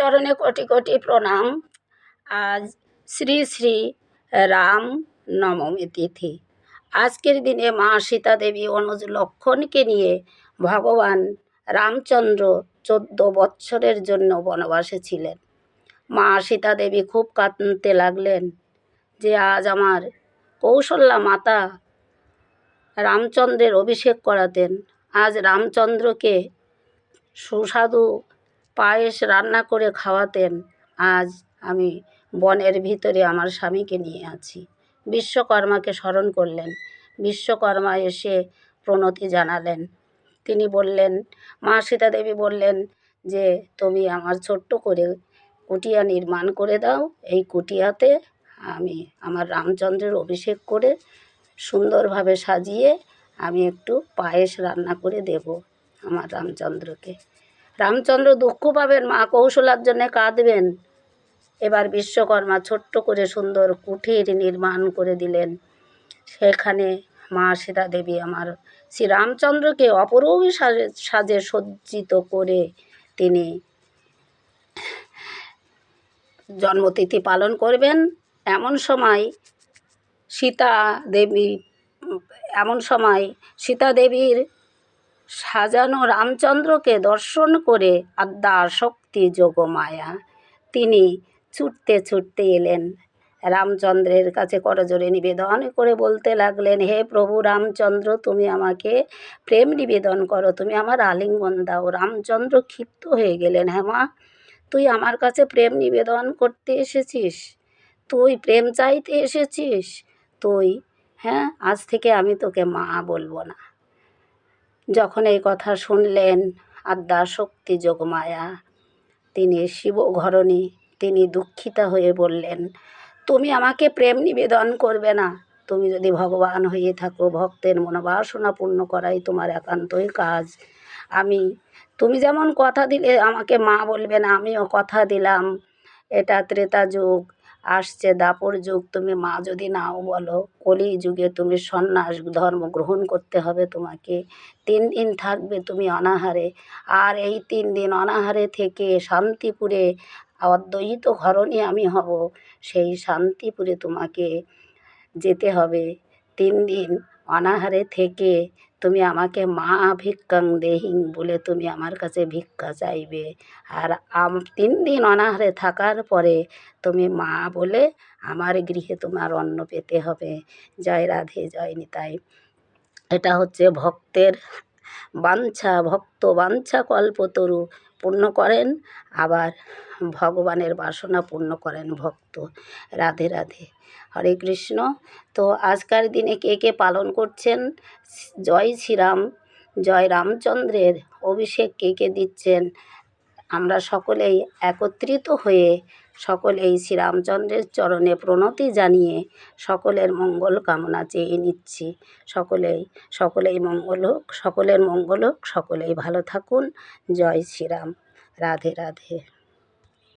চরণে কোটি কোটি প্রণাম। আজ শ্রী শ্রী রাম নবমী তিথি। আজকের দিনে মা সীতা দেবী অনুজ লক্ষণকে নিয়ে ভগবান রামচন্দ্র 14 বৎসরের জন্য বনবাসে ছিলেন। মা সীতা দেবী খুব কাঁদতে লাগলেন যে আজ আমার কৌশল্যা মাতা রামচন্দ্রের অভিষেক করাতেন, আজ রামচন্দ্রকে সুস্বাদু পায়েস রান্না করে খাওয়াতেন, আজ আমি বনের ভিতরে আমার স্বামীকে নিয়ে আছি। বিশ্বকর্মাকে স্মরণ করলেন। বিশ্বকর্মা এসে প্রণতি জানালেন। তিনি বললেন, মা সীতা দেবী বললেন যে তুমি আমার ছোট্ট করে কুটিয়া নির্মাণ করে দাও, এই কুটিয়াতে আমি আমার রামচন্দ্রের অভিষেক করে সুন্দরভাবে সাজিয়ে আমি একটু পায়েস রান্না করে দেব আমার রামচন্দ্রকে। রামচন্দ্র দুঃখ পাবেন, মা কৌশলার জন্যে কাঁদবেন। এবার বিশ্বকর্মা ছোট্ট করে সুন্দর কুঠির নির্মাণ করে দিলেন। সেখানে মা সীতা দেবী আমার শ্রীরামচন্দ্রকে অপরূপ সাজে সজ্জিত করে তিনি জন্মতিথি পালন করবেন। এমন সময় সীতা দেবীর সাজানো রামচন্দ্রকে দর্শন করে আদ্যা শক্তি যোগমায়া তিনি ছুটতে ছুটতে এলেন রামচন্দ্রের কাছে, করজোড়ে নিবেদন করে বলতে লাগলেন, হে প্রভু রামচন্দ্র, তুমি আমাকে প্রেম নিবেদন করো, তুমি আমার আলিঙ্গন দাও। রামচন্দ্র ক্ষিপ্ত হয়ে গেলেন, হ্যাঁ মা, তুই আমার কাছে প্রেম নিবেদন করতে এসেছিস, তুই প্রেম চাইতে এসেছিস, হ্যাঁ, আজ থেকে আমি তোকে মা বলবো না। যখন এই কথা শুনলেন আদ্যা শক্তি যোগমায়া, তিনি শিবঘরণী, তিনি দুঃখিতা হয়ে বললেন, তুমি আমাকে প্রেম নিবেদন করবে না, তুমি যদি ভগবান হয়ে থাকো, ভক্তের মনোবাসনা পূর্ণ করাই তোমার একান্তই কাজ। তুমি যেমন কথা দিলে আমাকে মা বলবে না, আমিও কথা দিলাম, এটা ত্রেতা যুগ, আসছে দাপর যুগ, তুমি মা যদি নাও বলো, কলি যুগে তুমি সন্ন্যাস ধর্ম গ্রহণ করতে হবে তোমাকে। 3 দিন থাকবে তুমি অনাহারে, আর এই 3 দিন অনাহারে থেকে শান্তিপুরে অদ্বৈত ঘরণী আমি হব, সেই শান্তিপুরে তোমাকে যেতে হবে। 3 দিন অনাহারে থেকে তুমি আমাকে মা ভিক্ষাং দেহিং বলে তুমি আমার কাছে ভিক্ষা চাইবে, আর 3 দিন অনাহারে থাকার পরে তুমি মা বলে আমার গৃহে তোমার অন্ন পেতে হবে। জয় রাধে, জয় নিতাই। এটা হচ্ছে ভক্তের বাঞ্ছা, ভক্ত বাঞ্ছা কল্পতরু পূর্ণ করেন, আবার ভগবানের বাসনা পূর্ণ করেন ভক্ত। রাধে রাধে, হরে কৃষ্ণ। তো আজকার দিনে কে কে পালন করছেন জয় শ্রীরাম, জয় রামচন্দ্রের অভিষেক কে কে দিচ্ছেন, আমরা সকলেই একত্রিত হয়ে সকলেই শ্রীরামচন্দ্রের চরণে প্রণতি জানিয়ে সকলের মঙ্গল কামনা চেয়ে নিচ্ছি। সকলেই মঙ্গল হোক, সকলের মঙ্গল হোক, সকলেই ভালো থাকুন। জয় শ্রীরাম, রাধে রাধে।